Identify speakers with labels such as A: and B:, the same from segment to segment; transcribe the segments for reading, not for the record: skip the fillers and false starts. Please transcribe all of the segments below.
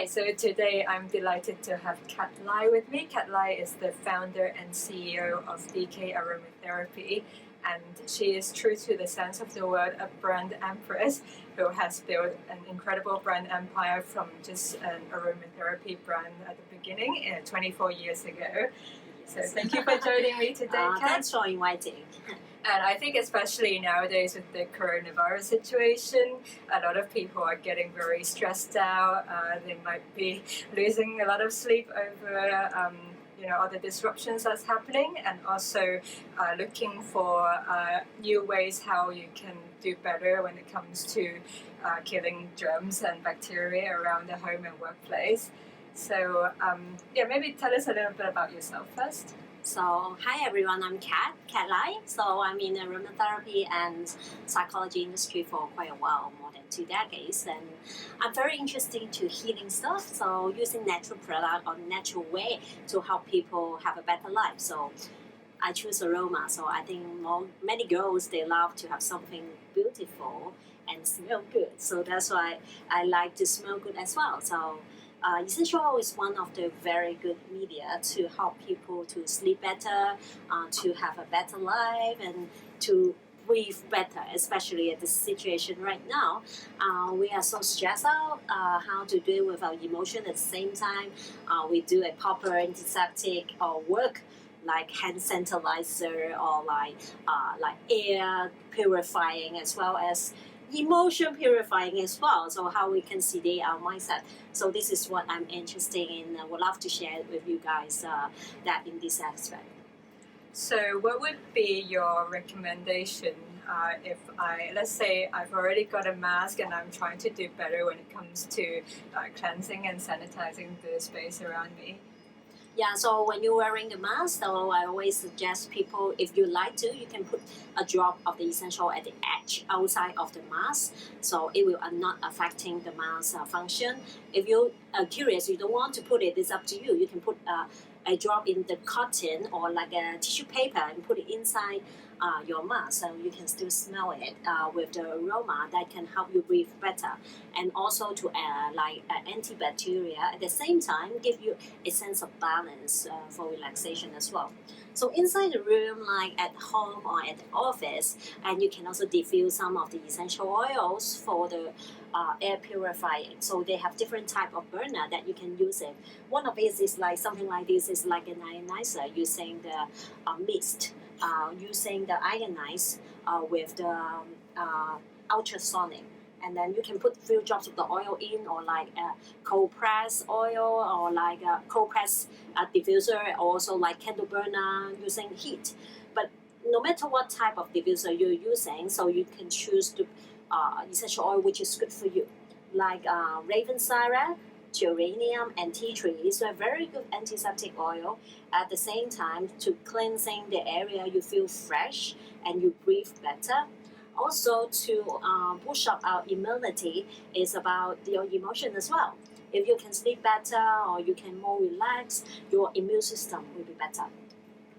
A: Hi, so today I'm delighted to have Kat Lai with me. Kat Lai is the founder and CEO of DK Aromatherapy, and she is, true to the sense of the word, a brand empress who has built an incredible brand empire from just an aromatherapy brand at the beginning 24 years ago. So thank you for joining me today, Kat.
B: Thanks for inviting.
A: And I think especially nowadays with the coronavirus situation, a lot of people are getting very stressed out. They might be losing a lot of sleep over all the disruptions that's happening, and also looking for new ways how you can do better when it comes to killing germs and bacteria around the home and workplace. So maybe tell us a little bit about yourself first.
B: So, hi everyone, I'm Kat Lai. So, I'm in the aromatherapy and psychology industry for quite a while, more than 2 decades. And I'm very interested to healing stuff. So, using natural product or natural way to help people have a better life. So, I choose aroma. So, I think many girls, they love to have something beautiful and smell good. So, that's why I like to smell good as well. So, essential oil is one of the very good media to help people to sleep better, to have a better life, and to breathe better, especially at the situation right now. We are so stressed out how to deal with our emotion at the same time. We do a proper antiseptic or work like hand sanitizer or like air purifying, as well as emotion purifying as well. So how we can sedate our mindset. So this is what I'm interested in. I would love to share with you guys that in this aspect.
A: So what would be your recommendation if let's say I've already got a mask and I'm trying to do better when it comes to cleansing and sanitizing the space around me?
B: Yeah, so when you're wearing the mask, so I always suggest people, if you like to, you can put a drop of the essential at the edge outside of the mask, so it will not affecting the mask function. If you're curious, you don't want to put it, it's up to you. You can put a drop in the cotton or like a tissue paper and put it inside your mask, so you can still smell it with the aroma that can help you breathe better, and also to antibacteria at the same time give you a sense of balance for relaxation as well. So inside the room, like at home or at the office, and you can also diffuse some of the essential oils for the air purifying. So they have different type of burner that you can use it. One of it is like something like this, is like an ionizer using the mist. Using the ionize with the ultrasonic, and then you can put a few drops of the oil in, or like a cold press oil, or like a cold press diffuser, also like candle burner using heat. But no matter what type of diffuser you're using, so you can choose the essential oil which is good for you, like raven syrup, geranium, and tea tree. It's a very good antiseptic oil. At the same time, to cleansing the area, you feel fresh and you breathe better. Also, to push up our immunity is about your emotion as well. If you can sleep better or you can more relax, your immune system will be better.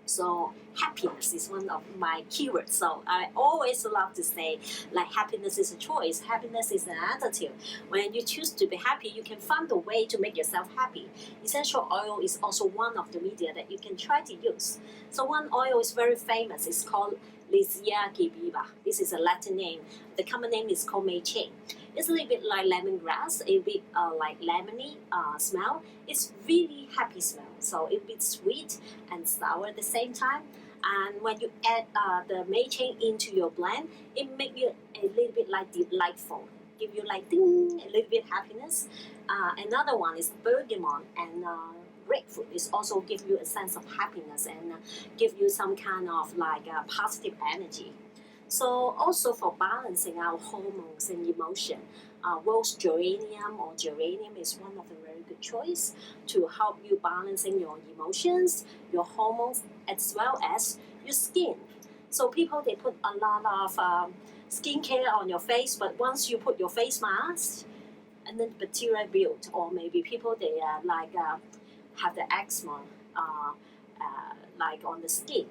B: So happiness is one of my keywords. So I always love to say, like, happiness is a choice. Happiness is an attitude. When you choose to be happy, you can find a way to make yourself happy. Essential oil is also one of the media that you can try to use. So one oil is very famous. It's called Lycia gibiba. This is a Latin name. The common name is called Maychain. It's a little bit like lemongrass, a bit like lemony smell. It's really happy smell. So it's a bit sweet and sour at the same time. And when you add the Maychain into your blend, it makes you a little bit like delightful. Give you like ding, a little bit happiness. Another one is bergamot and grapefruit. It also give you a sense of happiness and give you some kind of like positive energy. So also for balancing our hormones and emotion, rose geranium or geranium is one of the very good choice to help you balancing your emotions, your hormones, as well as your skin. So people, they put a lot of skincare on your face, but once you put your face mask, and then bacteria build, or maybe people, they have the eczema like on the skin.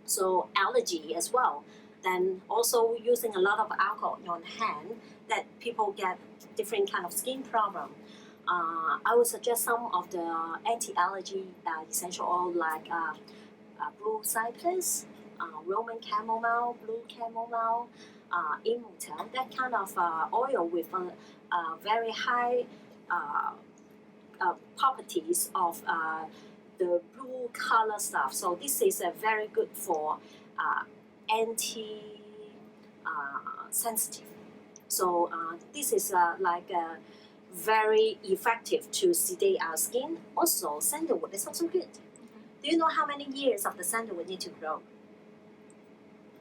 B: So allergy as well. Then also using a lot of alcohol on hand, that people get different kind of skin problem. I would suggest some of the anti-allergy essential oil like blue cypress, Roman chamomile, blue chamomile, immortelle, that kind of oil with a very high properties of the blue color stuff. So this is very good for anti sensitive. So this is very effective to sedate our skin. Also, sandalwood is also good. Do you know how many years of the sandalwood need to grow?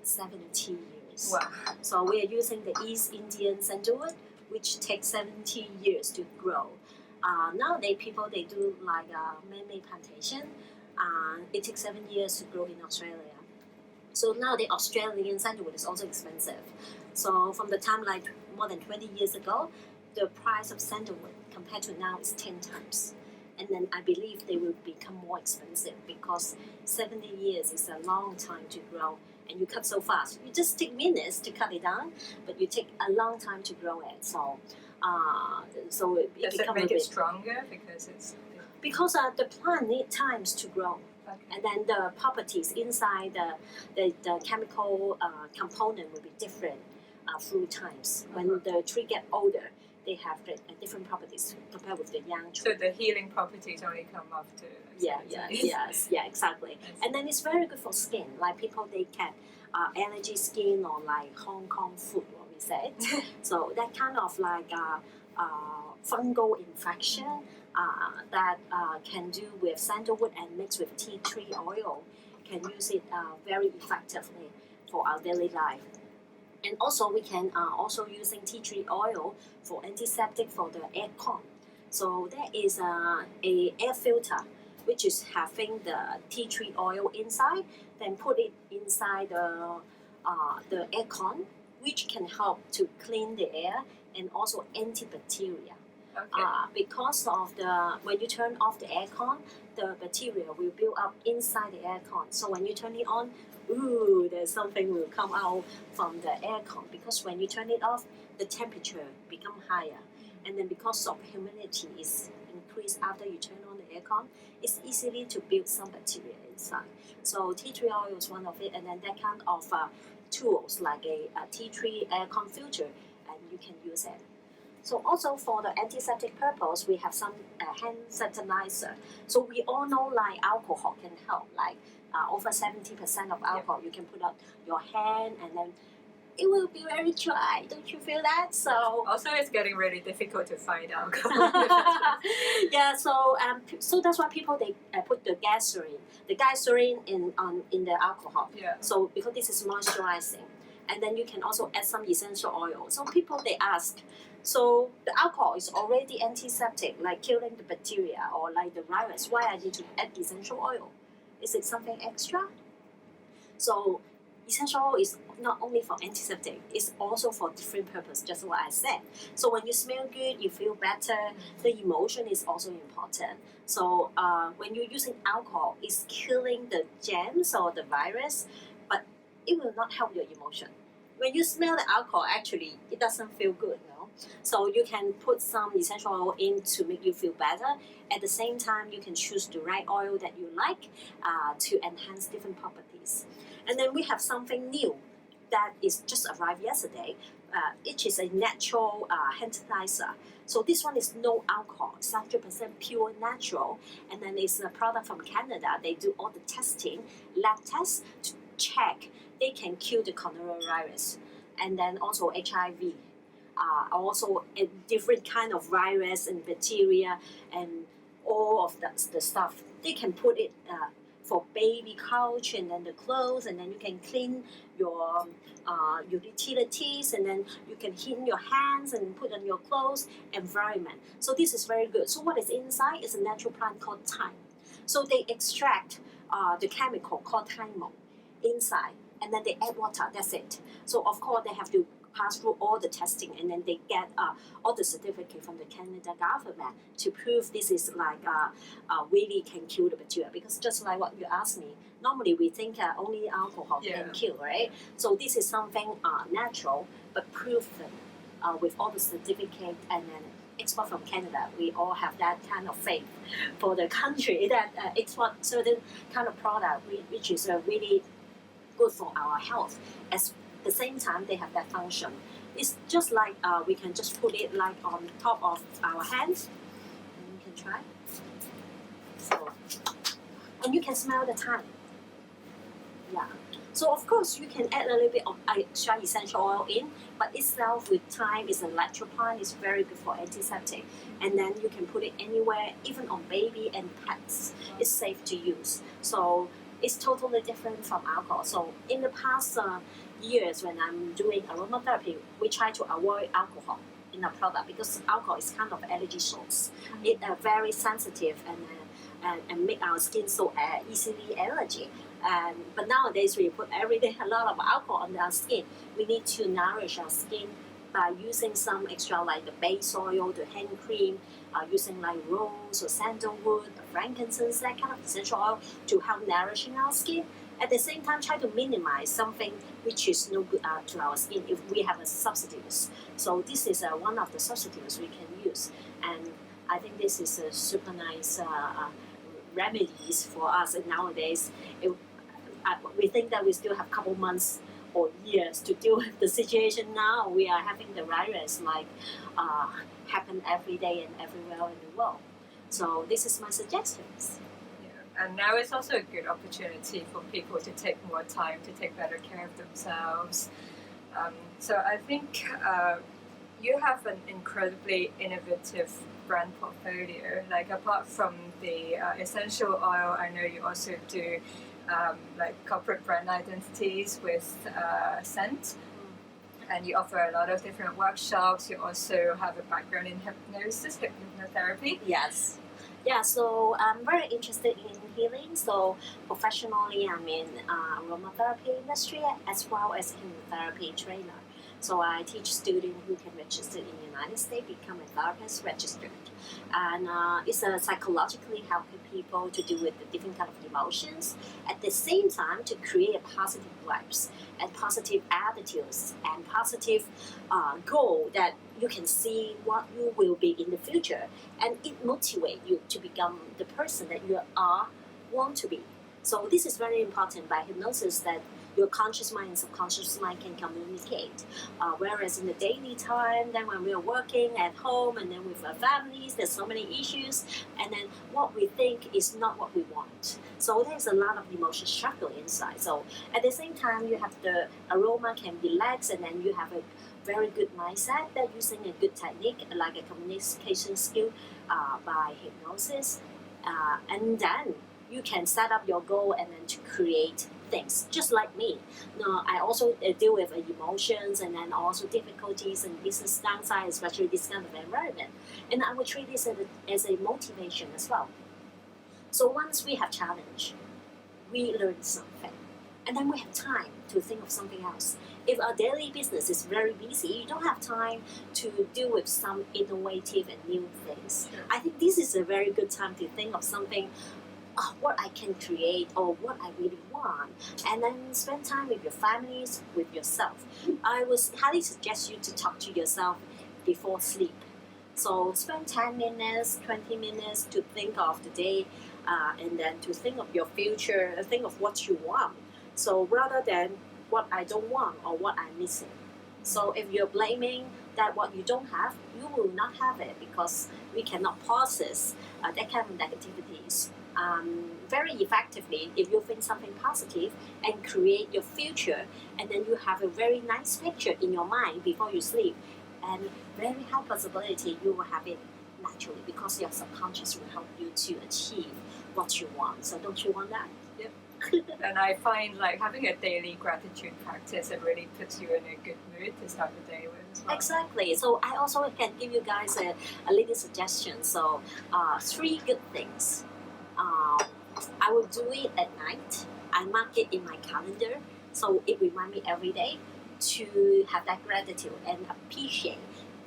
B: 70 years.
A: Wow.
B: So we are using the East Indian sandalwood, which takes 70 years to grow. Nowadays, people they do like man-made plantation. It takes 7 years to grow in Australia. So now the Australian sandalwood is also expensive. So from the time like more than 20 years ago, the price of sandalwood compared to now is 10 times. And then I believe they will become more expensive because 70 years is a long time to grow and you cut so fast. You just take minutes to cut it down, but you take a long time to grow it. So it
A: Does it make it stronger because
B: the plant needs times to grow.
A: Okay.
B: And then the properties inside the chemical component will be different through times. When the tree get older, they have different properties compared with the young tree.
A: So the healing properties only come after.
B: Yes, exactly. And then it's very good for skin. Like people, they get allergy skin or like Hong Kong food, what we said. So that kind of like fungal infection that can do with sandalwood and mixed with tea tree oil, can use it very effectively for our daily life. And also we can also using tea tree oil for antiseptic for the aircon. So there is a air filter which is having the tea tree oil inside, then put it inside the aircon, which can help to clean the air and also antibacteria.
A: Okay.
B: Because of when you turn off the aircon, the bacteria will build up inside the aircon. So when you turn it on, there's something will come out from the aircon, because when you turn it off, the temperature become higher, and then because of humidity is increased after you turn on the aircon, it's easily to build some bacteria inside. So tea tree oil is one of it, and then that kind of tools like a tea tree aircon filter, and you can use it. So also for the antiseptic purpose, we have some hand sanitizer. So we all know like alcohol can help, like over 70% of alcohol, you can put on your hand and then it will be very dry. Don't you feel that? So
A: also it's getting really difficult to find alcohol.
B: Yeah, so that's why people they put the glycerin in the alcohol.
A: Yeah.
B: So because this is moisturizing, and then you can also add some essential oil. So people they ask, so the alcohol is already antiseptic, like killing the bacteria or like the virus. Why I need to add essential oil? Is it something extra? So essential oil is not only for antiseptic, it's also for different purpose, just what I said. So when you smell good, you feel better, the emotion is also important. So when you're using alcohol, it's killing the germs or the virus, but it will not help your emotion. When you smell the alcohol, actually, it doesn't feel good, no? So you can put some essential oil in to make you feel better. At the same time, you can choose the right oil that you like to enhance different properties. And then we have something new that is just arrived yesterday. It is a natural hand sanitizer. So this one is no alcohol, it's 100% pure natural. And then it's a product from Canada. They do all the testing, lab tests to check they can kill the coronavirus, and then also HIV, also a different kind of virus and bacteria and all of the stuff. They can put it for baby couch and then the clothes, and then you can clean your utilities, and then you can heat your hands and put on your clothes environment. So this is very good. So what is inside is a natural plant called thyme. So they extract the chemical called thyme inside, and then they add water. That's it. So of course they have to pass through all the testing, and then they get all the certificate from the Canada government to prove this is like really can kill the bacteria. Because just like what you asked me, normally we think only alcohol can kill, right? So this is something natural but proven with all the certificate, and then export from Canada. We all have that kind of faith for the country that export certain kind of product which is really good for our health. At the same time, they have that function. It's just like we can just put it like on top of our hands, and you can try. So, and you can smell the thyme. Yeah. So of course you can add a little bit of extra essential oil in, but itself with thyme is an electropine. It's very good for antiseptic, and then you can put it anywhere, even on baby and pets. It's safe to use. So it's totally different from alcohol. So in the past years when I'm doing aromatherapy, we try to avoid alcohol in a product because alcohol is kind of allergy source. It's very sensitive and make our skin so easily allergy. But nowadays we put every day a lot of alcohol on our skin. We need to nourish our skin by using some extra like the base oil, the hand cream, using like rose or sandalwood, frankincense, that kind of essential oil to help nourishing our skin. At the same time, try to minimize something which is no good to our skin if we have a substitutes. So this is one of the substitutes we can use, and I think this is a super nice remedies for us. And nowadays, we think that we still have a couple months or years to deal with the situation. Now we are having the virus like happen every day and everywhere in the world. So this is my suggestions.
A: Yeah. And now it's also a good opportunity for people to take more time to take better care of themselves. So I think you have an incredibly innovative brand portfolio. Like apart from the essential oil, I know you also do like corporate brand identities with scent, and you offer a lot of different workshops. You also have a background in hypnosis, hypnotherapy.
B: Yes. Yeah, so I'm very interested in healing. So professionally, I'm in aromatherapy industry as well as hypnotherapy trainer. So I teach students who can register in the United States, become a therapist registered. And it's psychologically helping people to deal with the different kind of emotions. At the same time, to create a positive vibes and positive attitudes and positive goal that you can see what you will be in the future. And it motivates you to become the person that you want to be. So this is very important by hypnosis, that your conscious mind and subconscious mind can communicate. Whereas in the daily time, then when we are working at home and then with our families, there's so many issues, and then what we think is not what we want. So there's a lot of emotional struggle inside. So at the same time, you have the aroma can relax, and then you have a very good mindset that using a good technique like a communication skill by hypnosis, and then you can set up your goal and then to create things. Just like me, I also deal with emotions and then also difficulties and business downside, especially this kind of environment. And I would treat this as a motivation as well. So once we have challenge, we learn something, and then we have time to think of something else. If our daily business is very busy, you don't have time to deal with some innovative and new things.
A: Sure.
B: I think this is a very good time to think of something, what I can create or what I really want, and then spend time with your families, with yourself. I would highly suggest you to talk to yourself before sleep. So spend 10 minutes, 20 minutes to think of the day, and then to think of your future, think of what you want. So rather than what I don't want or what I'm missing. So if you're blaming that what you don't have, you will not have it, because we cannot process that kind of negativities very effectively if you think something positive and create your future, and then you have a very nice picture in your mind before you sleep, and very high possibility you will have it naturally, because your subconscious will help you to achieve what you want. So don't you want that?
A: Yep. And I find like having a daily gratitude practice, it really puts you in a good mood to start the day with as well.
B: Exactly. So I also can give you guys a little suggestion. So 3 good things. I will do it at night. I mark it in my calendar, so it reminds me every day to have that gratitude and appreciate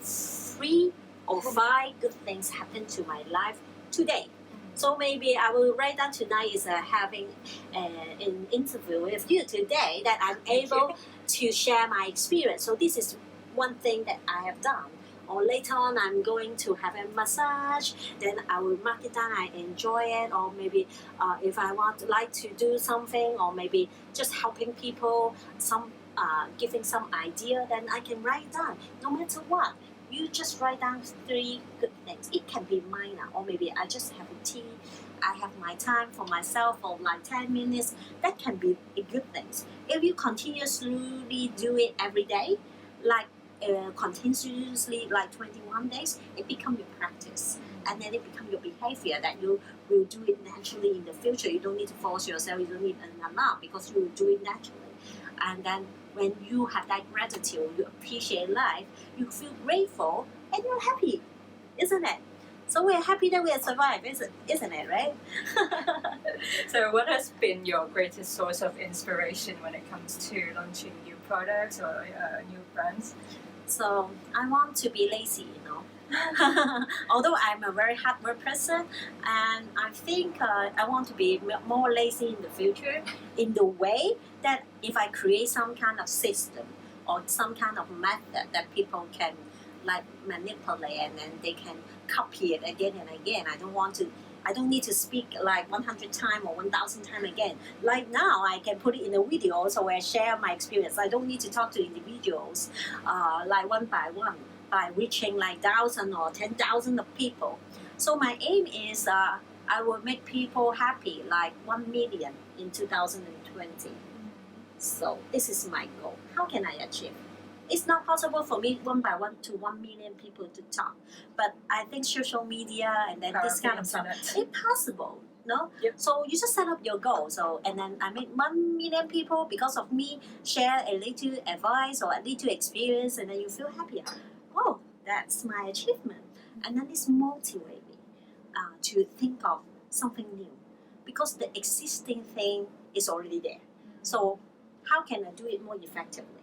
B: 3 or 5 good things happen to my life today. So maybe I will write down tonight is having an interview with you today, that I'm able to share my experience. So this is one thing that I have done. or later on I'm going to have a massage, then I will mark it down, I enjoy it, or maybe if I like to do something, or maybe just helping people, some giving some idea, then I can write down. No matter what, you just write down 3 good things. It can be minor, or maybe I just have a tea, I have my time for myself for like 10 minutes. That can be a good thing. If you continuously do it every day, like continuously like 21 days, it becomes your practice, and then it becomes your behavior that you will do it naturally in the future. You don't need to force yourself, you don't need an alarm, because you will do it naturally. And then when you have that gratitude, you appreciate life, you feel grateful, and you're happy, isn't it? So we're happy that we have survived, isn't it, right?
A: So what has been your greatest source of inspiration when it comes to launching new products or new brands?
B: So I want to be lazy, Although I'm a very hard work person, and I think I want to be more lazy in the future, in the way that if I create some kind of system or some kind of method that people can like manipulate, and then they can copy it again and again. I don't need to speak like 100 times or 1,000 times again. Like now, I can put it in a video, so I share my experience. I don't need to talk to individuals like one by one, by reaching like 1,000 or 10,000 of people. So my aim is I will make people happy, like 1 million in 2020. So this is my goal. How can I achieve? It's not possible for me one by one to 1 million people to talk, but I think social media and then this kind of stuff, it's possible. No?
A: Yep.
B: So you just set up your goal. So and then I make 1 million people because of me share a little advice or a little experience, and then you feel happier. Oh, that's my achievement. And then this motivates me to think of something new, because the existing thing is already there. So how can I do it more effectively?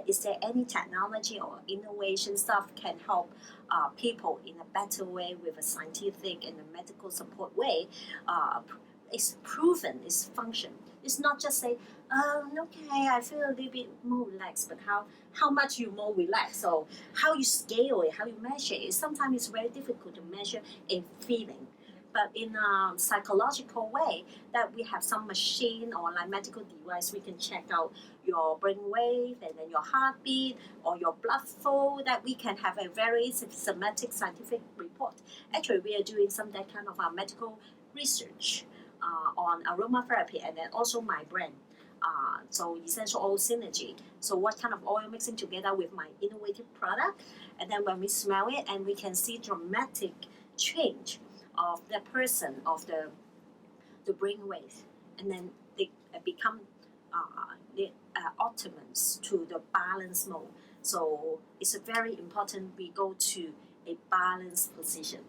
B: Is there any technology or innovation stuff can help people in a better way with a scientific and a medical support way? It's proven, it's function. It's not just say, okay, I feel a little bit more relaxed, but how much you more relaxed? So how you scale it, how you measure it. Sometimes it's very difficult to measure a feeling. But in a psychological way, that we have some machine or like medical device, we can check out your brain wave and then your heartbeat or your blood flow, that we can have a very systematic scientific report. Actually, we are doing some that kind of medical research on aromatherapy, and then also my brand. So essential oil synergy. So what kind of oil mixing together with my innovative product, and then when we smell it, and we can see dramatic change of the person, of the brain wave, and then they become the optimums to the balance mode. So it's very important we go to a balanced position.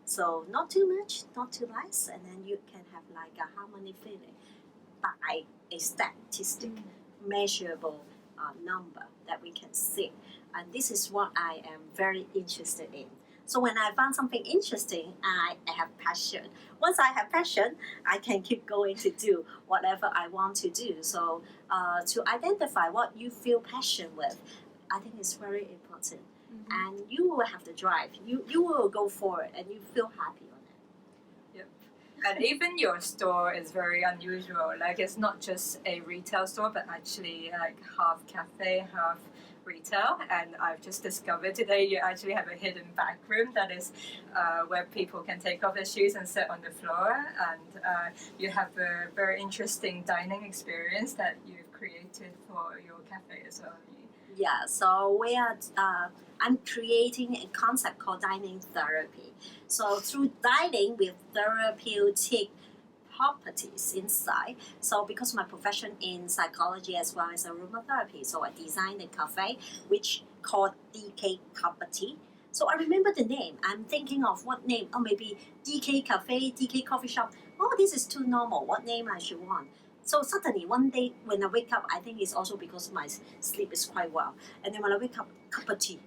B: So not too much, not too less, and then you can have like a harmony feeling by a statistic, measurable number that we can see. And this is what I am very interested in. So when I found something interesting, I have passion. Once I have passion, I can keep going to do whatever I want to do. So to identify what you feel passion with, I think is very important. Mm-hmm. And you will have the drive. You will go for it, and you feel happy on it.
A: Yep. And even your store is very unusual. Like, it's not just a retail store, but actually like half cafe, half retail. And I've just discovered today you actually have a hidden back room that is where people can take off their shoes and sit on the floor, and you have a very interesting dining experience that you've created for your cafe as well.
B: Yeah, so we are I'm creating a concept called dining therapy. So through dining with therapeutic properties inside. So because my profession in psychology as well as aromatherapy, so I designed a cafe which called DK Property. So I remember the name. I'm thinking of what name. Oh, maybe DK Cafe, DK Coffee Shop. Oh, this is too normal. What name I should want? So suddenly one day when I wake up, I think it's also because my sleep is quite well. And then when I wake up, cup of tea.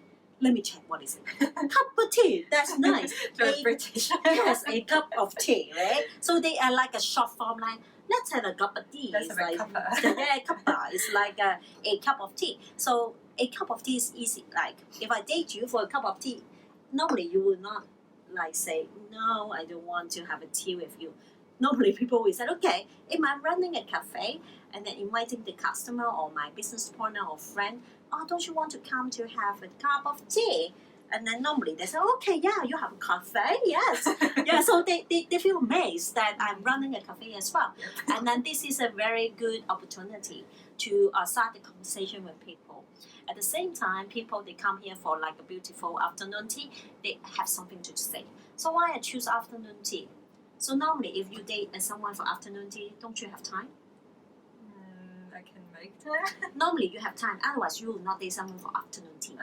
B: Let me check what is it. Cup of tea. That's nice.
A: British.
B: Yes, a cup of tea, right? So they are like a short form, like let's have a cup of tea.
A: That's
B: it's
A: a
B: like
A: cuppa.
B: yeah, cuppa. It's like a cup of tea. So a cup of tea is easy. Like if I date you for a cup of tea, normally you will not like say, no, I don't want to have a tea with you. Normally people will say, okay, if I'm running a cafe and then inviting the customer or my business partner or friend, oh, don't you want to come to have a cup of tea? And then normally they say, okay, yeah, you have a cafe, yes. Yeah, so they feel amazed that I'm running a cafe as well. And then this is a very good opportunity to start the conversation with people. At the same time, people, they come here for like a beautiful afternoon tea, they have something to say. So why I choose afternoon tea? So normally if you date someone for afternoon tea, don't you have time?
A: I can make that.
B: Normally you have time, otherwise you will not date someone for afternoon tea.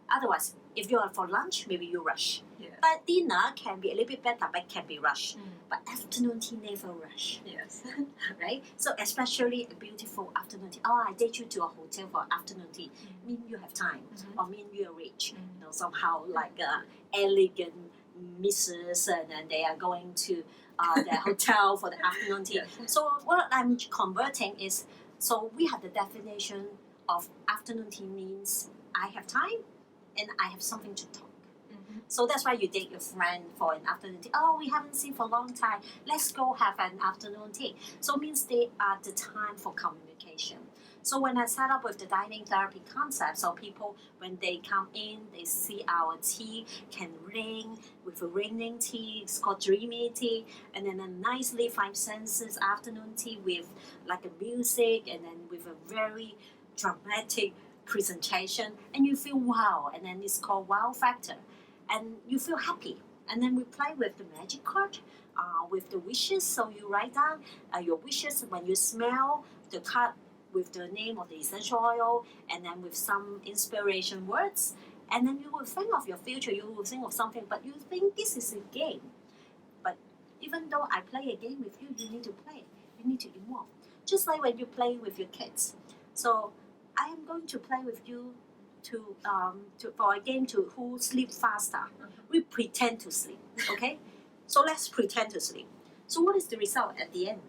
B: Otherwise, if you are for lunch, maybe you rush.
A: Yeah.
B: But dinner can be a little bit better, but can be rushed. But afternoon tea never rush.
A: Yes.
B: Right? So especially a beautiful afternoon tea. Oh, I date you to a hotel for afternoon tea. Mean you have time, or mean you are rich. You know, somehow like elegant misses, and then they are going to the hotel for the afternoon tea.
A: Yes.
B: So what I'm converting is, so we have the definition of afternoon tea means I have time and I have something to talk. So that's why you date your friend for an afternoon tea. Oh, we haven't seen for a long time. Let's go have an afternoon tea. So it means they are the time for communication. So when I set up with the dining therapy concept, so people, when they come in, they see our tea can ring with a ringing tea. It's called dreamy tea. And then a nicely five senses afternoon tea with like a music and then with a very dramatic presentation. And you feel wow. And then it's called wow factor. And you feel happy. And then we play with the magic card, with the wishes. So you write down your wishes when you smell the card with the name of the essential oil, and then with some inspiration words. And then you will think of your future, you will think of something, but you think this is a game. But even though I play a game with you, you need to play. You need to involve. Just like when you play with your kids. So I am going to play with you for a game to who sleep faster. We pretend to sleep, okay? So let's pretend to sleep. So what is the result at the end?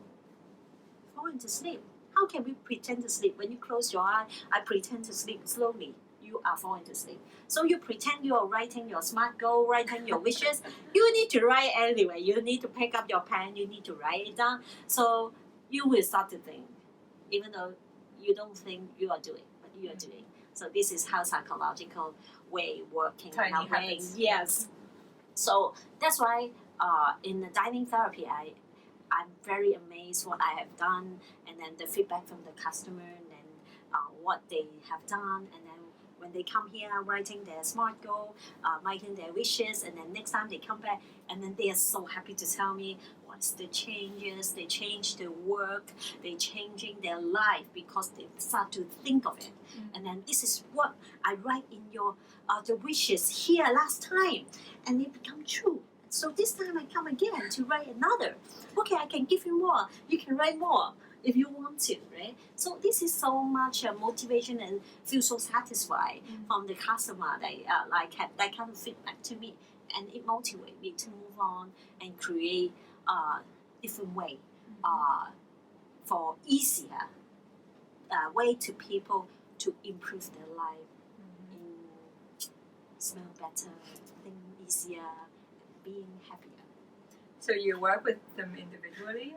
B: Falling to sleep. How can we pretend to sleep? When you close your eye, I pretend to sleep slowly. You are falling to sleep. So you pretend you are writing your smart goal, writing your wishes. You need to write anyway. You need to pick up your pen. You need to write it down. So you will start to think, even though you don't think you are doing, but you are doing. So this is how psychological way working.
A: Tiny habits.
B: Yes. So that's why in the dining therapy, I'm very amazed what I have done, and then the feedback from the customer, and then what they have done, and then when they come here writing their smart goal, writing their wishes, and then next time they come back, and then they are so happy to tell me what's the changes, they change their work, they changing their life because they start to think of it. And then this is what I write in your the wishes here last time, and it become true. So this time I come again to write another. Okay, I can give you more. You can write more if you want to, right? So this is so much motivation and feel so satisfied from the customer. They have that kind of feedback to me, and it motivates me to move on and create different way for easier way to people to improve their life, smell better, think easier, being happier.
A: So you work with them individually,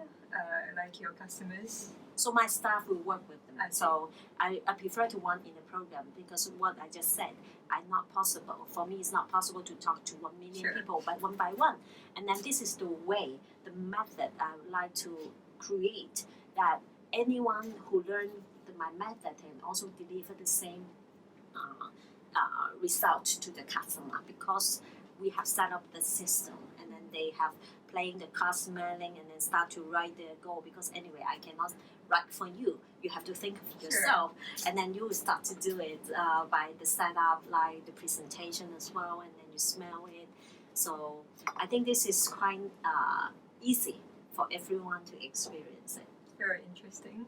A: like your customers?
B: So my staff will work with them. So I prefer to one in a program because what I just said, I'm not possible. For me, it's not possible to talk to 1 million people by one. And then this is the way, the method I would like to create, that anyone who learns my method can also deliver the same result to the customer, because we have set up the system, and then they have playing the card smelling and then start to write their goal, because anyway I cannot write for you. You have to think of yourself, and then you will start to do it by the setup, like the presentation as well, and then you smell it. So I think this is quite easy for everyone to experience it.
A: Very interesting.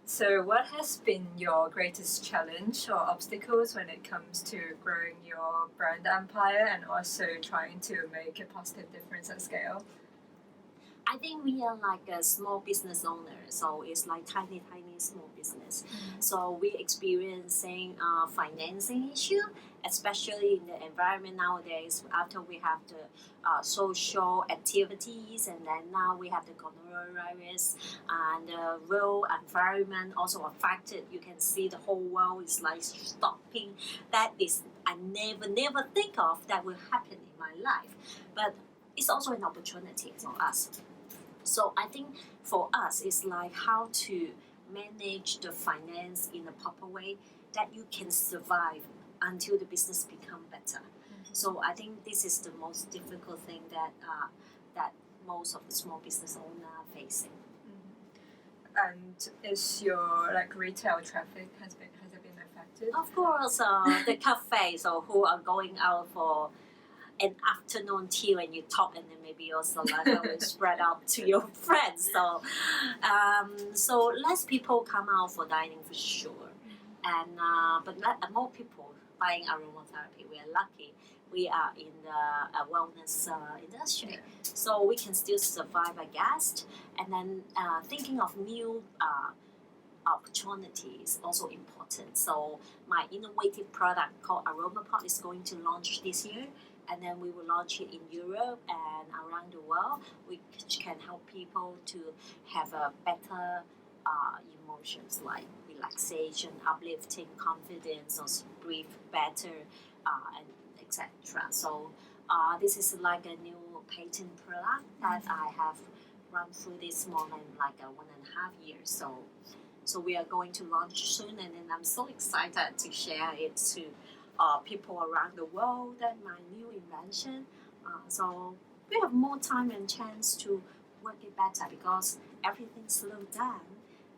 A: So what has been your greatest challenge or obstacles when it comes to growing your brand empire and also trying to make a positive difference at scale?
B: I think we are like a small business owner, so it's like tiny small business. So we experiencing financing issue, especially in the environment nowadays. After we have the social activities, and then now we have the coronavirus, and the real environment also affected. You can see the whole world is like stopping. That is, I never think of that will happen in my life, but it's also an opportunity for us. So I think for us, it's like how to manage the finance in a proper way that you can survive until the business become better. So I think this is the most difficult thing that most of the small business owner are facing.
A: And is your like retail traffic has it been affected?
B: Of course, the cafes or who are going out for an afternoon tea when you talk, and then maybe also like will spread out to your friends. So less people come out for dining for sure, and but more people buying aromatherapy. We are lucky. We are in the wellness industry, so we can still survive, I guess. And then thinking of new opportunities also important. So my innovative product called Aromapod is going to launch this year, and then we will launch it in Europe and around the world, which can help people to have a better emotions like relaxation, uplifting, confidence, or breathe better, and etc. So this is like a new patent product that I have run through this more than like 1.5 years. So we are going to launch soon, and then I'm so excited to share it to people around the world, that my new invention. So we have more time and chance to work it better because everything slowed down.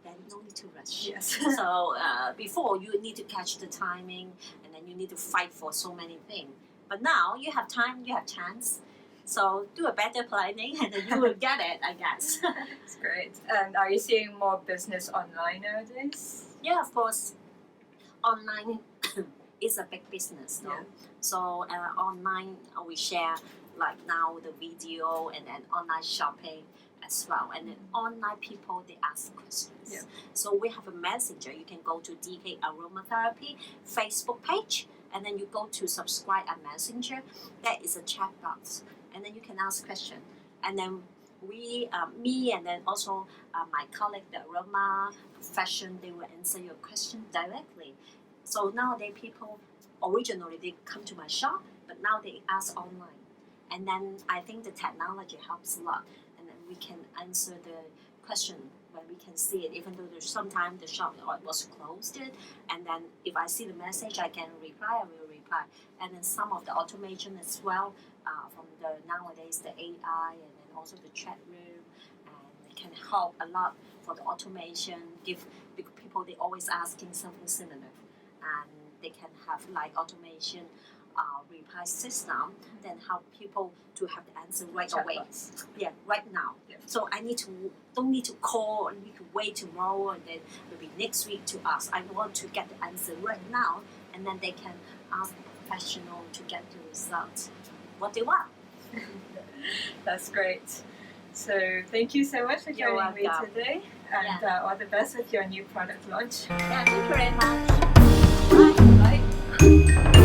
B: Then no need to rush.
A: Yes.
B: So before you need to catch the timing, and then you need to fight for so many things. But now you have time, you have chance. So do a better planning, and then you will get it, I guess.
A: It's great. And are you seeing more business online nowadays?
B: Yeah, of course. Online is a big business, though.
A: Yeah.
B: So online we share like now the video, and then online shopping as well. And then online people, they ask questions.
A: Yeah.
B: So we have a messenger. You can go to DK Aromatherapy Facebook page, and then you go to subscribe a messenger. That is a chat box, and then you can ask question. And then we, me, and then also my colleague, the aroma profession, they will answer your question directly. So nowadays people, originally they come to my shop, but now they ask online. And then I think the technology helps a lot. And then we can answer the question when we can see it, even though there's sometimes the shop was closed. And then if I see the message, I can reply, I will reply. And then some of the automation as well, from the nowadays, the AI, and then also the chat room, and it can help a lot for the automation, give people, they always asking something similar. And they can have like automation reply system, then help people to have the answer right away. Yeah, right now.
A: Yeah.
B: So I don't need to call, I need to wait tomorrow, and then maybe next week to ask. I want to get the answer right now, and then they can ask the professional to get the result what they want.
A: That's great. So thank you so much for joining me today, and all the best with your new product launch.
B: Yeah, thank you very much. Bye.
A: Bye.